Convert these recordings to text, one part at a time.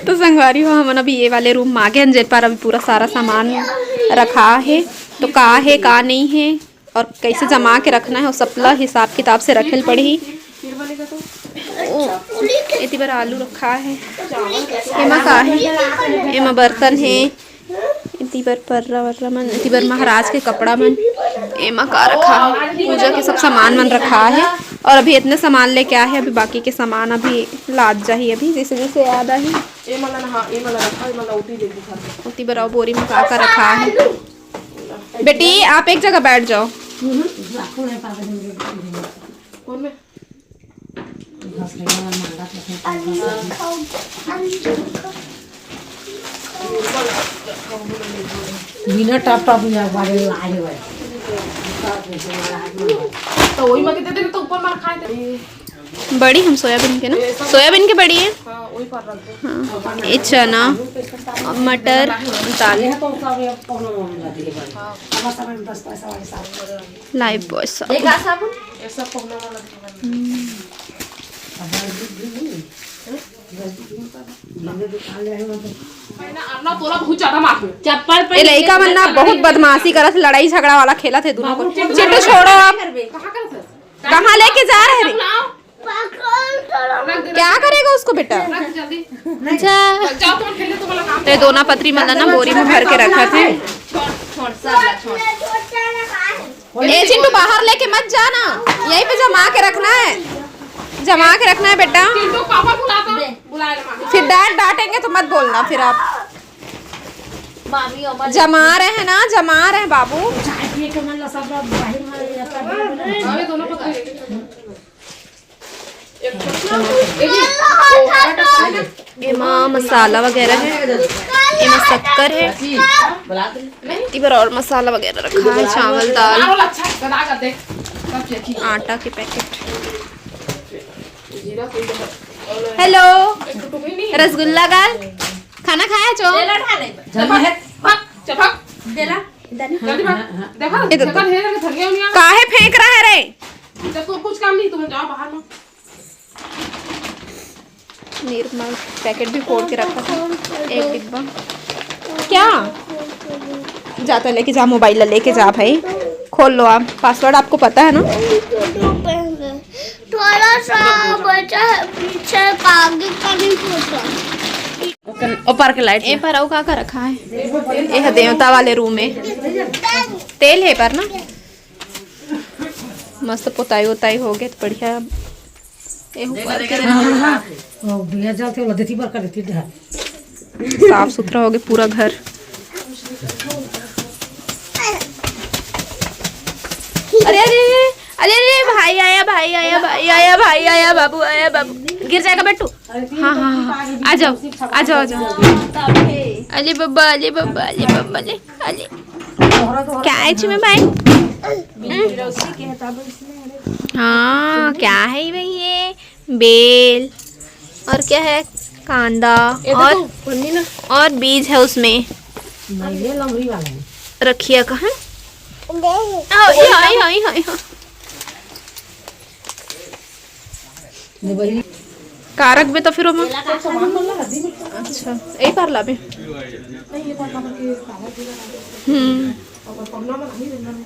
तो संगवारी हो हम अभी ये वाले रूम में आ गए, जेट पर अभी पूरा सारा सामान रखा है। तो का है का नहीं है और कैसे जमा के रखना है वो सबला हिसाब किताब से रखेल पड़ी। इतनी बार आलू रखा है, एमा का है, एमा बर्तन है, इतनी बार पर्रा वर्रा मन, इतनी बार महाराज के कपड़ा मन, एमा का रखा है, पूजा के सब सामान मन रखा है। और अभी इतने सामान लेके आए हैं, अभी बाकी के सामान अभी लाद जाही, अभी जैसे जैसे याद आई उतनी बार बोरी में का रखा है। बेटी आप एक जगह बैठ जाओ। बिना टप टप या बारे आए हुए तो वही मगे दे दे तो ऊपर मार खाए थे बड़ी हम सोयाबीन के ना, सोयाबीन के बड़ी है। हाँ ये चना मटर दाल लाइव बॉय चप्पल लड़का मन ना बहुत बदमाशी करत, लड़ाई झगड़ा वाला खेला थे दोनों को। चिंटू छोड़ो आप, कहाँ लेके जा रहे हैं? क्या करेगा उसको बेटा? ये दोना पत्री मतलब ना बोरी में भर के रखा थे। ए चिंटू बाहर लेके मत जाना, यहीं पे जमा के रखना है, जमा के रखना है बेटा। फिर डैड डांटेंगे तो मत बोलना फिर आप। जमा रहे हैं ना, जमा रहे हैं बाबू। एमा मसाला वगैरह है, एमा शक्कर है, इधर और मसाला वगैरह रखा है, चावल दाल आटा के पैकेट। हेलो रसगुल्ला गाल खाना खाया जो काहे फेंक रहा है रे? कुछ काम नहीं, तुम्हें जाओ बाहर में। निर्मल पैकेट भी फोड़ के रखा था, एक डिब्बा। क्या जाता लेके जा, मोबाइल लेके जा भाई, खोल लो आप, पासवर्ड आपको पता है ना? थोड़ा सा बचा है पीछे, आगे का नहीं पता। ऊपर के लाइट ए पर का रखा है, ये देवता वाले रूम में तेल है पर ना मस्त पोताई वोताई हो गए तो बढ़िया। साफ सुथरा हो गया पूरा घर। अरे अरे अरे अरे भाई आया, भाई आया, भाई आया, भाई आया, बाबू आया, बाबू गिर जाएगा बेटू। हाँ हाँ हाँ आ जाओ आ जाओ आ जाओ। अले बब्बा, अले बब्बा, अले बब्बा, अले अले क्या है इसमें भाई? हाँ क्या है भाई? ये बेल और क्या है, कांदा और बीज है उसमें। रखिए कहाँ? कारक में तो फिर अच्छा यही पार ला भी।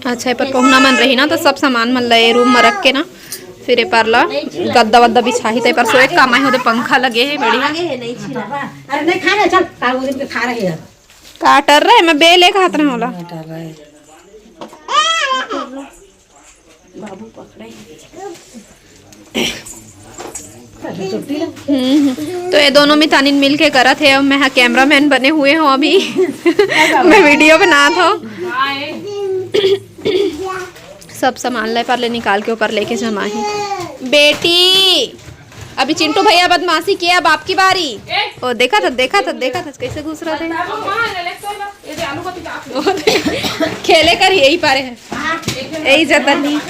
अच्छा ये पर पहुना मन रही ना तो सब सामान मन ले रूम में रख के ना, फिर ये पार ला गद्दा वद्दा बिछाही थे पर सोए काम आए होते, पंखा लगे है बढ़िया। अरे नहीं खा रहे, चल खा रहे हैं। काटर रहे मैं बेल एक हाथ रहा होला बाबू पकड़े। तो ये दोनों में तानिन मिल के करा थे, मैं हाँ कैमरा मैन बने हुए हूँ अभी। मैं वीडियो बना था। सब सामान ले पर ले निकाल के ऊपर लेके जमा है। बेटी अभी चिंटू भैया बदमाशी किया, अब आपकी बारी। ओ देखा था कैसे घुस रहा थे। खेले कर यही पारे है, यही जतन नहीं।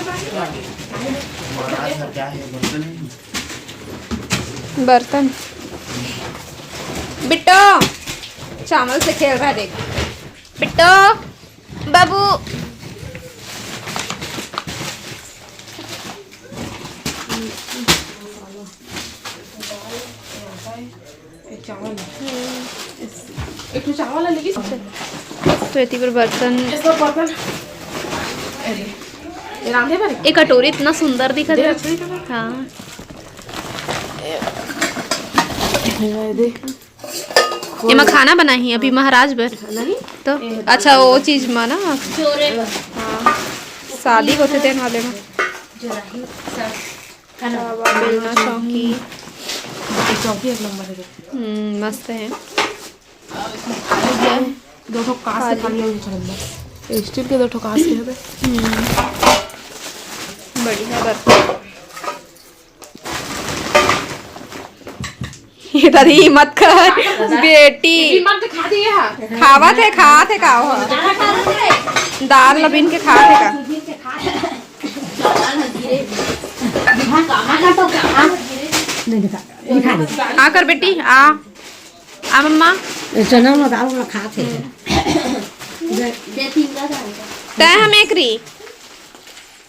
बर्तन बिट्टो चावल से खेल रहा है, देख बिट्टो बाबू। एक चावल एक चावल है लेकिन तो इतनी पर बर्तन इसको बर्तन ये रांधे पर एक कटोरी इतना सुंदर दिखा दे दे। हाँ दे एमा खाना बनाई अभी महाराज बर नहीं तो अच्छा वो चीज में ना चोरे हाँ शादी होते थे वाले में तवा, बेलना, चौकी। एक चौकी एक नंबर है मस्त है। दो ठो कांच से खाली हो चल स्टील के दो ठो कांच के है बढ़िया बर्तन। ये दादी मत कर बेटी मत खा दिए है खावा थे का हो दाल लबीन के खा थे का आ कर बेटी आ मम्मा चना में दाल में खाते तय हम एक री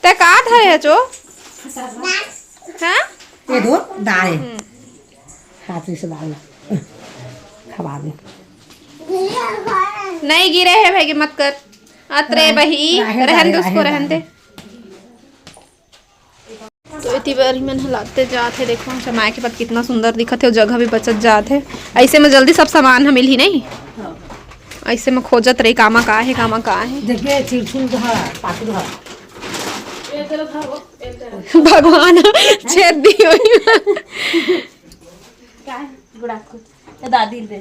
तय का धरे है जो हाँ ये दो दाल हाथ से दाल खवा दे नहीं गिरे है भाई मत कर अतरे बही रहन दे उसको रहन दे। तो इतनी बार मन हिलाते जाते देखो जमाए के बाद कितना सुंदर दिखत है और जगह भी बचत जाते ऐसे में जल्दी सब सामान मिल ही नहीं ऐसे में खोजत रही कामा का है देखिए चिड़चुल पाकू भगवान छेद दी हुई दादी दे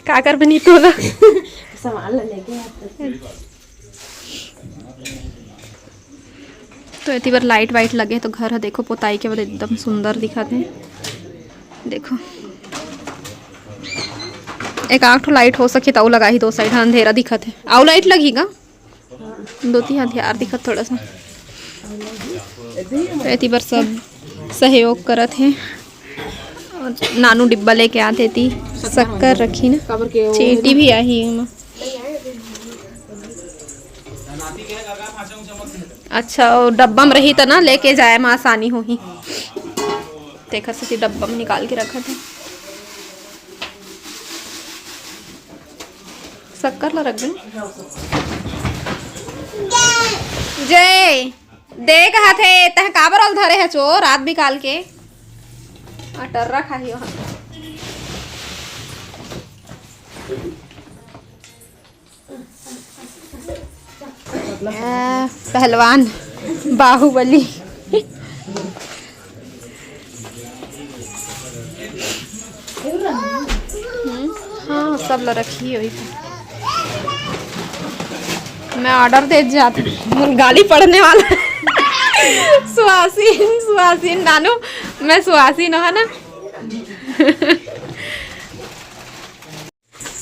का कर बनी तो सामान लेके आते तो इतनी बार लाइट वाइट लगे तो घर है देखो पोताई के बाद एकदम सुंदर दिखाते हैं। देखो एक आँख तो लाइट हो सके तो लगा ही दो साइड अंधेरा दिखत है आउ लाइट लगेगा दो तीन हथियार दिखत थोड़ा सा। तो इतनी बार सब सहयोग करत हैं और नानू डिब्बा लेके आते थी शक्कर रखी ना चीटी भी आई है। अच्छा और डब्बा में रही तो ना लेके जाए में आसानी हो ही देखा से डब्बा में निकाल के रखा था शक्कर ला रख दे जय दे कहा थे तह काबर और धरे है चो रात बिकाल के अटर रखा ही वहाँ पहलवान बाहुबली हाँ सब ला रखी हुई मैं ऑर्डर दे जाती गाली पढ़ने वाला सुहासीन नानू मैं सुहासीन है ना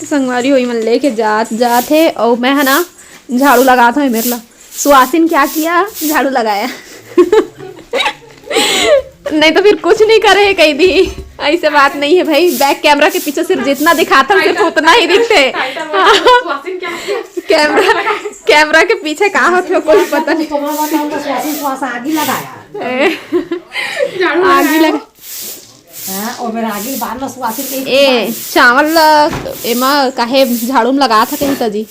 संगवारी हुई मन लेके जात है और मैं है ना झाड़ू लगा था मेरे ला सुहासिन क्या किया झाड़ू लगाया नहीं तो फिर कुछ नहीं करे कहीं भी ऐसे बात नहीं है भाई बैक कैमरा के पीछे सिर्फ जितना दिखाता हूँ सिर्फ उतना ही दिखते कैमरा के पीछे कहाँ होते हो कोई पता नहीं आगे लगा ए चावल एमा काहे झाड़ू में लगा था कहीं तजी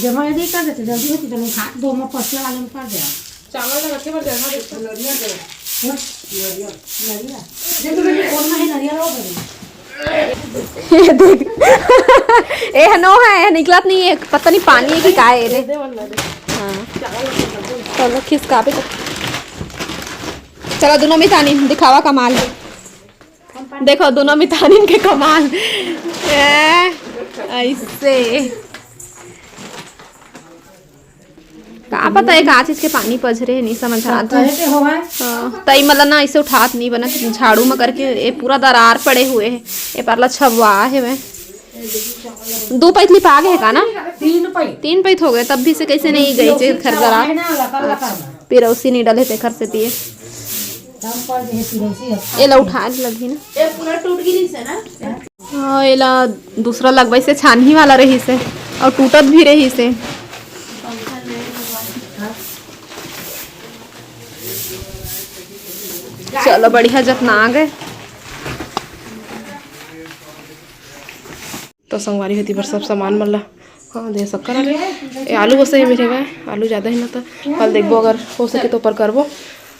जमा नहीं कर देते जल्दी होती तो खा दो में पसले वाले में कर दे चावल रखे पर जगह दे लड़िया दे दे तो मैंने और में नरिया रो ये देख ए नो है निकलत नहीं है पता नहीं पानी है कि का है रे चलो खिसका पे चलो दोनों मितानी दिखावा कमाल देखो दोनों मितानी के कमाल ऐसे का पता है का चीज के पानी पझरे नहीं समझ आता तई मतलब ना ऐसे उठात नहीं बना झाड़ू में करके ये पूरा दरार पड़े हुए है ये परला छवा है वे 2 पैतली पागे है का ना 3 पैत हो गए तब भी से कैसे नहीं गई चे घर दरार पिरौसी नहीं डले थे घर से दिए ये ला उठा लगी ना ये पूरा टूट गई से ना हाँ ये ला दूसरा लगवाई से छानही वाला रही से और टूटत भी रही से। चलो बढ़िया जतना आ गए तो संगवारी होती पर सब सामान मतलब हाँ दे शक्कर आले ये आलू वैसे ही मेरे गए आलू ज़्यादा ही ना तो कल देखबो अगर हो सके तो ऊपर करबो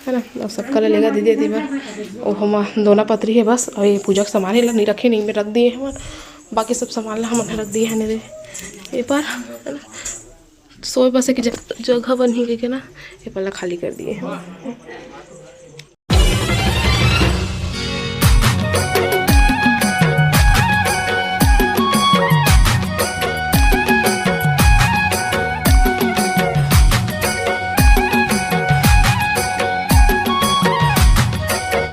है ना। अब शक्कर लेगा दीदी दी बार और हम दोना पतरी है बस। और ये पूजा का सामान है नहीं रखे नहीं में रख दिए हमारे बाकी सब सामान ला हम रख दिए हैं मेरे ये पर है ना। सोए बस की जगह बन ही गई के ना ये पल्ला खाली कर दिए हैं।